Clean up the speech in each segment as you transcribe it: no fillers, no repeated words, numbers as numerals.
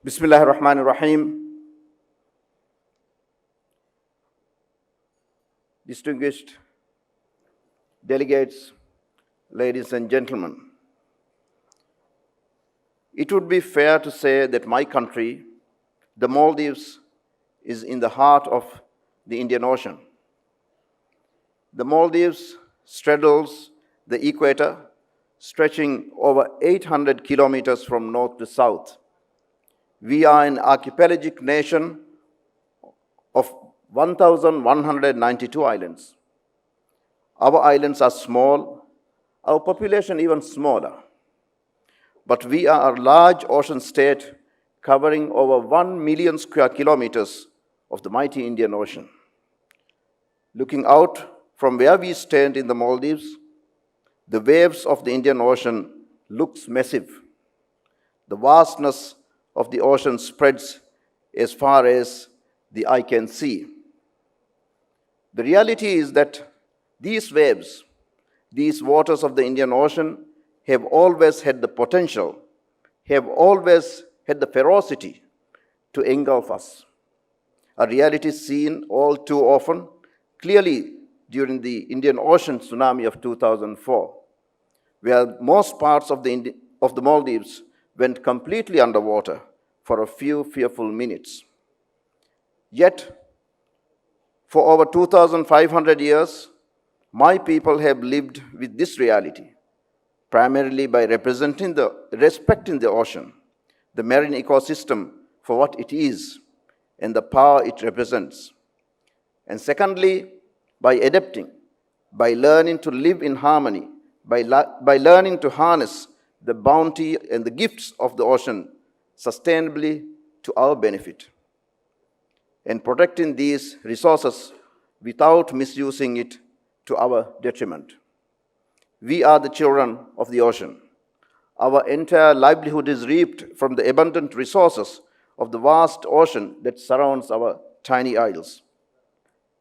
Bismillahir Rahmanir Rahim. Distinguished delegates, ladies and gentlemen, it would be fair to say that my country, the Maldives, is in the heart of the Indian Ocean. The Maldives straddles the equator, stretching over 800 kilometers from north to south. We are an archipelagic nation of 1,192 islands. Our islands are small, our population even smaller. But we are a large ocean state covering over 1 million square kilometers of the mighty Indian Ocean. Looking out from where we stand in the Maldives, the waves of the Indian Ocean looks massive. The vastness of the ocean spreads as far as the eye can see. The reality is that these waves, these waters of the Indian Ocean, have always had the potential, have always had the ferocity to engulf us. A reality seen all too often, clearly during the Indian Ocean tsunami of 2004, where most parts of the Maldives went completely underwater for a few fearful minutes. Yet, for over 2,500 years, my people have lived with this reality, primarily by respecting the ocean, the marine ecosystem for what it is, and the power it represents. And secondly, by adapting, by learning to live in harmony, by learning to harness the bounty and the gifts of the ocean sustainably to our benefit, and protecting these resources without misusing it to our detriment. We are the children of the ocean. Our entire livelihood is reaped from the abundant resources of the vast ocean that surrounds our tiny isles.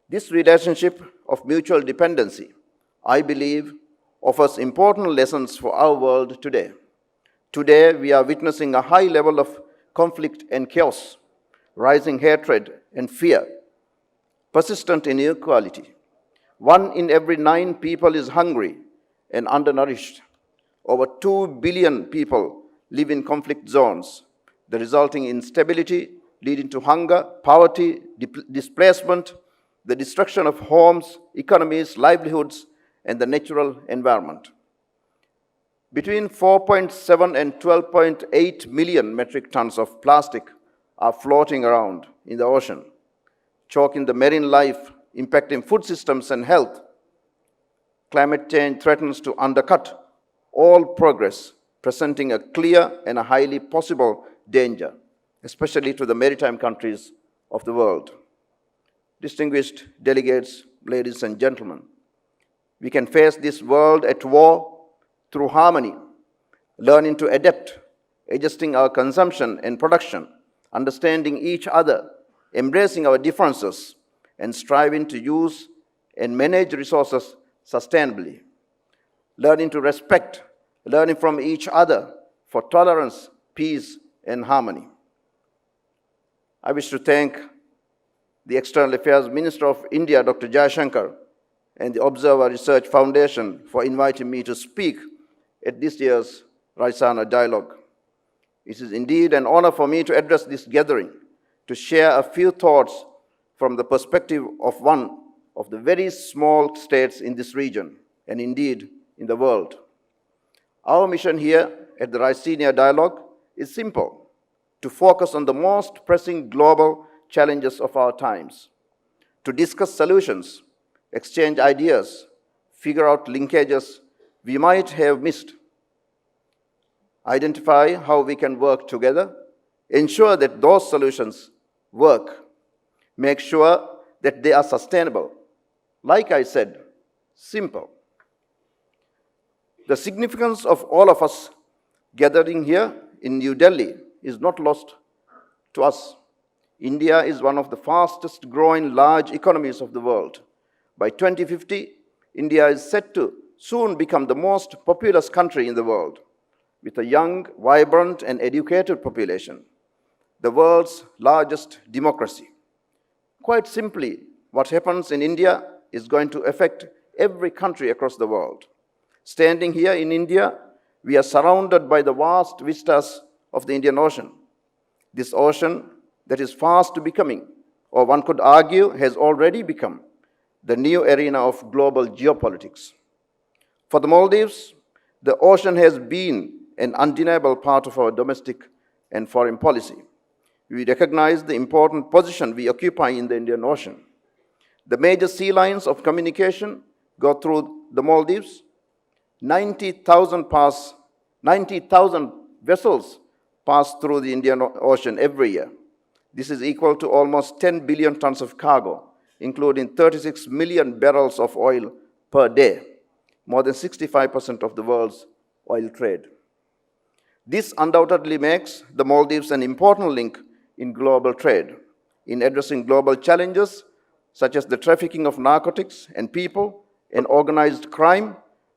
This relationship of mutual dependency, I believe, offers important lessons for our world today. Today, we are witnessing a high level of conflict and chaos, rising hatred and fear, persistent inequality. 1 in every 9 people is hungry and undernourished. Over 2 billion people live in conflict zones, the resulting instability leading to hunger, poverty, displacement, the destruction of homes, economies, livelihoods, and the natural environment. Between 4.7 and 12.8 million metric tons of plastic are floating around in the ocean, choking the marine life, impacting food systems and health. Climate change threatens to undercut all progress, presenting a clear and a highly possible danger, especially to the maritime countries of the world. Distinguished delegates, ladies and gentlemen, we can face this world at war through harmony, learning to adapt, adjusting our consumption and production, understanding each other, embracing our differences, and striving to use and manage resources sustainably. Learning to respect, learning from each other for tolerance, peace, and harmony. I wish to thank the External Affairs Minister of India, Dr. Jaishankar, and the Observer Research Foundation for inviting me to speak at this year's Raisina Dialogue. It is indeed an honor for me to address this gathering, to share a few thoughts from the perspective of one of the very small states in this region, and indeed in the world. Our mission here at the Raisina Dialogue is simple: to focus on the most pressing global challenges of our times, to discuss solutions, exchange ideas, figure out linkages we might have missed, identify how we can work together, ensure that those solutions work, make sure that they are sustainable. Like I said, simple. The significance of all of us gathering here in New Delhi is not lost to us. India is one of the fastest growing large economies of the world. By 2050, India is set to soon become the most populous country in the world, with a young, vibrant, and educated population. the world's largest democracy. Quite simply, what happens in India is going to affect every country across the world. Standing here in India, we are surrounded by the vast vistas of the Indian Ocean. This ocean that is fast becoming, or one could argue has already become, the new arena of global geopolitics. For the Maldives, the ocean has been an undeniable part of our domestic and foreign policy. We recognize the important position we occupy in the Indian Ocean. The major sea lines of communication go through the Maldives. 90,000 vessels pass through the Indian Ocean every year. This is equal to almost 10 billion tons of cargo, including 36 million barrels of oil per day, more than 65% of the world's oil trade. This undoubtedly makes the Maldives an important link in global trade, in addressing global challenges such as the trafficking of narcotics and people and organized crime,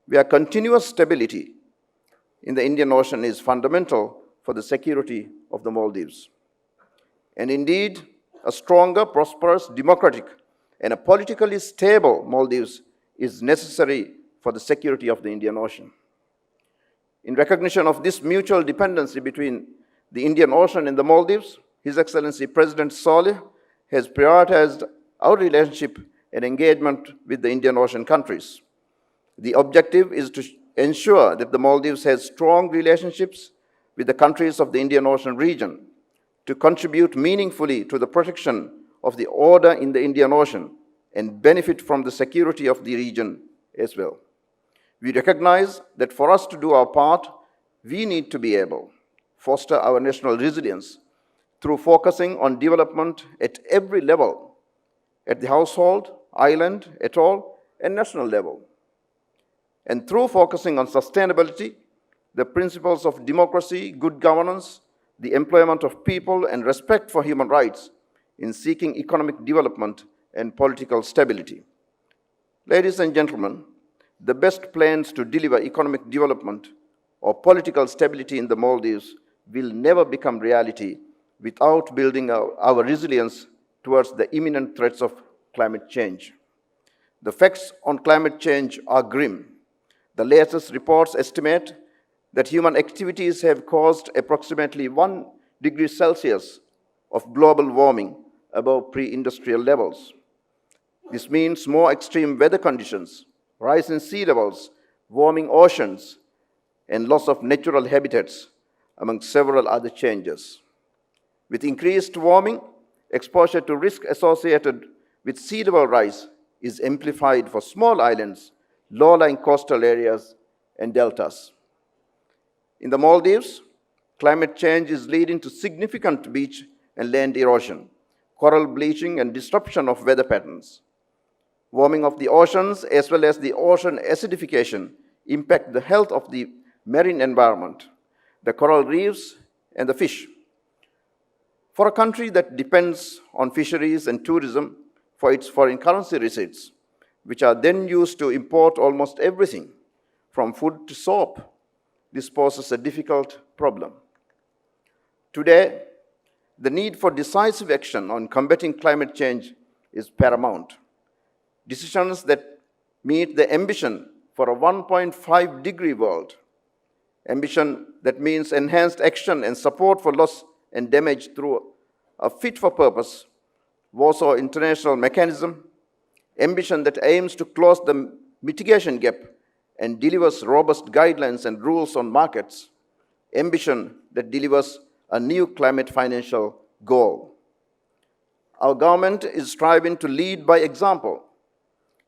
where continuous stability in the Indian Ocean is fundamental for the security of the Maldives. And indeed, a stronger, prosperous, democratic, and a politically stable Maldives is necessary for the security of the Indian Ocean. In recognition of this mutual dependency between the Indian Ocean and the Maldives, His Excellency President Saleh has prioritized our relationship and engagement with the Indian Ocean countries. The objective is to ensure that the Maldives has strong relationships with the countries of the Indian Ocean region, to contribute meaningfully to the protection of the order in the Indian Ocean and benefit from the security of the region as well. We recognize that for us to do our part, we need to be able to foster our national resilience through focusing on development at every level, at the household, island, atoll, and national level. And through focusing on sustainability, the principles of democracy, good governance, the employment of people, and respect for human rights in seeking economic development and political stability. Ladies and gentlemen, the best plans to deliver economic development or political stability in the Maldives will never become reality without building our resilience towards the imminent threats of climate change. The facts on climate change are grim. The latest reports estimate that human activities have caused approximately 1 degree Celsius of global warming above pre-industrial levels. This means more extreme weather conditions, rise in sea levels, warming oceans, and loss of natural habitats, among several other changes. With increased warming, exposure to risk associated with sea level rise is amplified for small islands, low-lying coastal areas, and deltas. In the Maldives, climate change is leading to significant beach and land erosion, coral bleaching, and disruption of weather patterns. Warming of the oceans as well as the ocean acidification impact the health of the marine environment, the coral reefs, and the fish. For a country that depends on fisheries and tourism for its foreign currency receipts, which are then used to import almost everything, from food to soap, this poses a difficult problem. Today, the need for decisive action on combating climate change is paramount. Decisions that meet the ambition for a 1.5 degree world, ambition that means enhanced action and support for loss and damage through a fit-for-purpose Warsaw International Mechanism, ambition that aims to close the mitigation gap and delivers robust guidelines and rules on markets, ambition that delivers a new climate financial goal. Our government is striving to lead by example.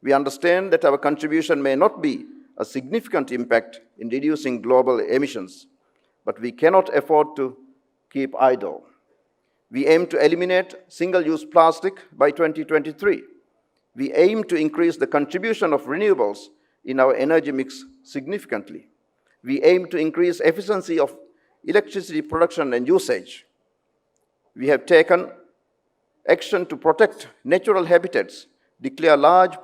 We understand that our contribution may not be a significant impact in reducing global emissions, but we cannot afford to keep idle. We aim to eliminate single-use plastic by 2023. We aim to increase the contribution of renewables in our energy mix significantly. We aim to increase efficiency of electricity production and usage. We have taken action to protect natural habitats, declare large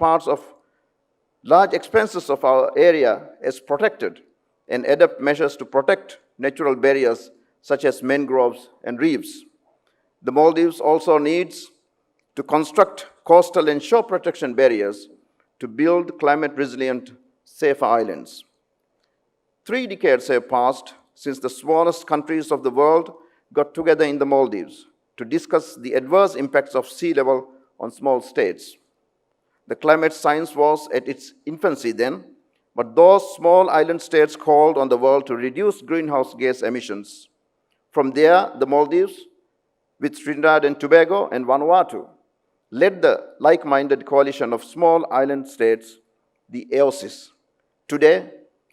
expanses of our area as protected, and adopt measures to protect natural barriers such as mangroves and reefs. The Maldives also needs to construct coastal and shore protection barriers to build climate-resilient, safer islands. 3 decades have passed since the smallest countries of the world got together in the Maldives to discuss the adverse impacts of sea level on small states. The climate science was at its infancy then, but those small island states called on the world to reduce greenhouse gas emissions. From there, the Maldives, with Trinidad and Tobago and Vanuatu, led the like-minded coalition of small island states, the AOSIS. Today,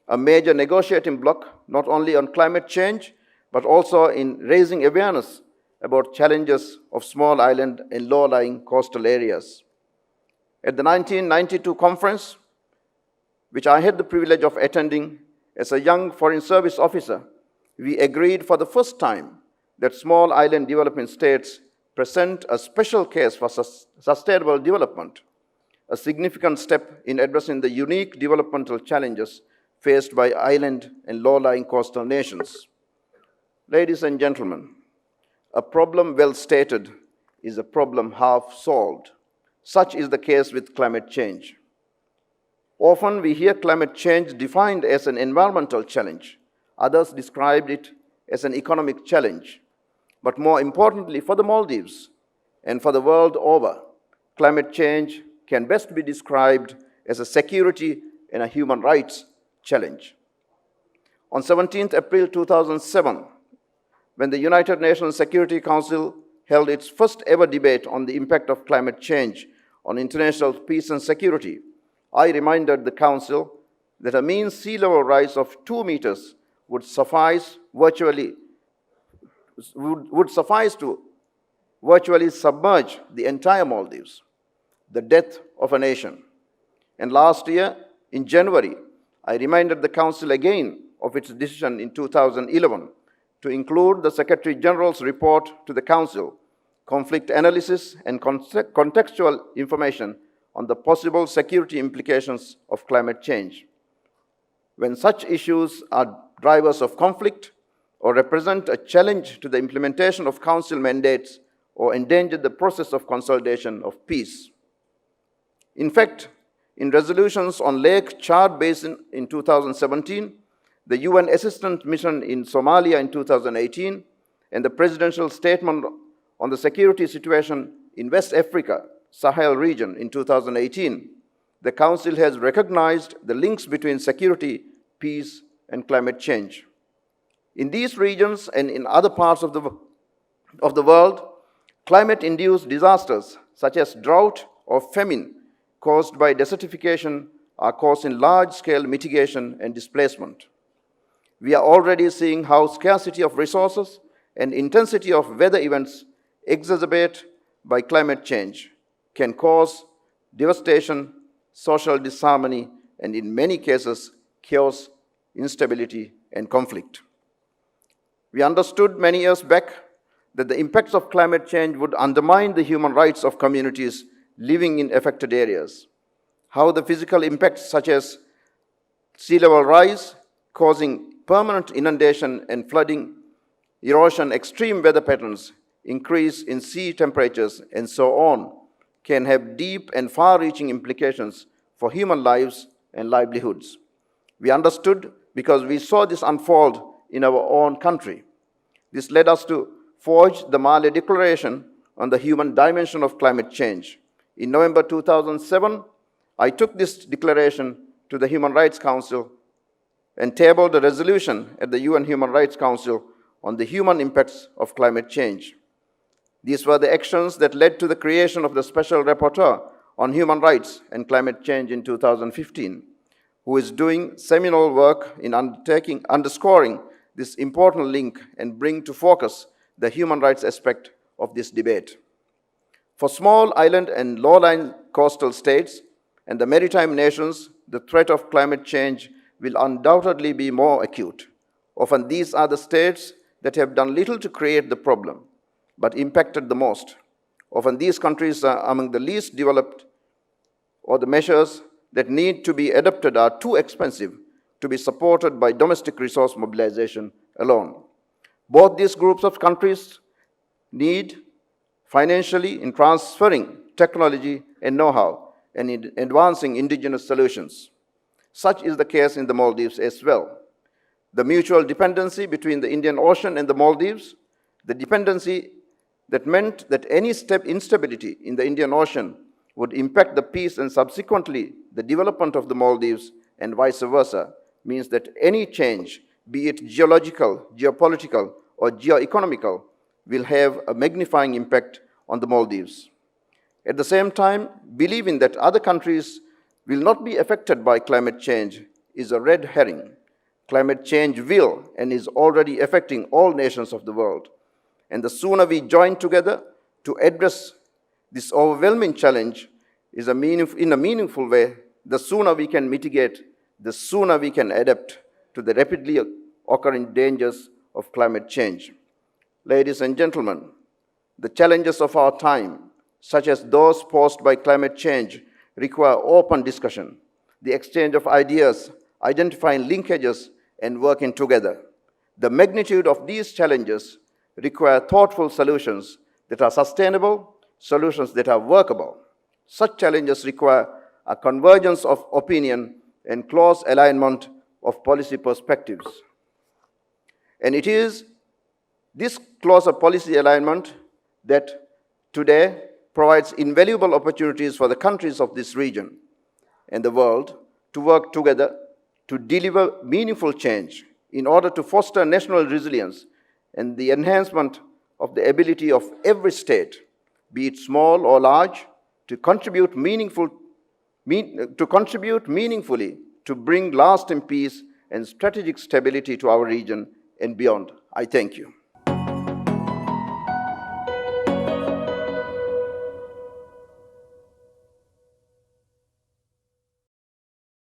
a major negotiating bloc not only on climate change, but also in raising awareness about challenges of small island and low-lying coastal areas. At the 1992 conference, which I had the privilege of attending as a young Foreign Service officer, we agreed for the first time that small island developing states present a special case for sustainable development, a significant step in addressing the unique developmental challenges faced by island and low-lying coastal nations. Ladies and gentlemen, a problem well stated is a problem half solved. Such is the case with climate change. Often we hear climate change defined as an environmental challenge. Others described it as an economic challenge. But more importantly, for the Maldives and for the world over, climate change can best be described as a security and a human rights challenge. On 17th April 2007, when the United Nations Security Council held its first ever debate on the impact of climate change on international peace and security, I reminded the Council that a mean sea level rise of 2 meters would suffice to virtually submerge the entire Maldives, the death of a nation. And last year, in January, I reminded the Council again of its decision in 2011 to include the Secretary General's report to the Council, conflict analysis and contextual information on the possible security implications of climate change. When such issues are drivers of conflict or represent a challenge to the implementation of Council mandates or endanger the process of consolidation of peace. In fact, in resolutions on Lake Chad Basin in 2017, the UN Assistance Mission in Somalia in 2018, and the presidential statement on the security situation in West Africa, Sahel region in 2018, the Council has recognized the links between security, peace, and climate change. In these regions and in other parts of the world, climate-induced disasters such as drought or famine caused by desertification are causing large-scale mitigation and displacement. We are already seeing how scarcity of resources and intensity of weather events exacerbated by climate change can cause devastation, social disharmony, and in many cases, chaos, instability, and conflict. We understood many years back that the impacts of climate change would undermine the human rights of communities living in affected areas. How the physical impacts such as sea level rise, causing permanent inundation and flooding, erosion, extreme weather patterns, increase in sea temperatures, and so on, can have deep and far-reaching implications for human lives and livelihoods. We understood because we saw this unfold in our own country. This led us to forge the Mali Declaration on the human dimension of climate change. In November 2007, I took this declaration to the Human Rights Council and tabled a resolution at the UN Human Rights Council on the human impacts of climate change. These were the actions that led to the creation of the Special Rapporteur on Human Rights and Climate Change in 2015, who is doing seminal work in underscoring this important link and bring to focus the human rights aspect of this debate. For small island and low-lying coastal states and the maritime nations, the threat of climate change will undoubtedly be more acute. Often these are the states that have done little to create the problem, but impacted the most. Often these countries are among the least developed, or the measures that need to be adopted are too expensive to be supported by domestic resource mobilization alone. Both these groups of countries need financially in transferring technology and know-how, and in advancing indigenous solutions. Such is the case in the Maldives as well. The mutual dependency between the Indian Ocean and the Maldives, the dependency that meant that any instability in the Indian Ocean would impact the peace and subsequently the development of the Maldives and vice versa, means that any change, be it geological, geopolitical, or geoeconomical, will have a magnifying impact on the Maldives. At the same time, believing that other countries will not be affected by climate change is a red herring. Climate change will and is already affecting all nations of the world. And the sooner we join together to address this overwhelming challenge in a meaningful way, the sooner we can mitigate, the sooner we can adapt to the rapidly occurring dangers of climate change. Ladies and gentlemen, the challenges of our time, such as those posed by climate change, require open discussion, the exchange of ideas, identifying linkages, and working together. The magnitude of these challenges require thoughtful solutions that are sustainable, solutions that are workable. Such challenges require a convergence of opinion and close alignment of policy perspectives. And it is this closer policy alignment that today provides invaluable opportunities for the countries of this region and the world to work together to deliver meaningful change in order to foster national resilience and the enhancement of the ability of every state, be it small or large, to contribute meaningfully to bring lasting peace and strategic stability to our region and beyond. I thank you.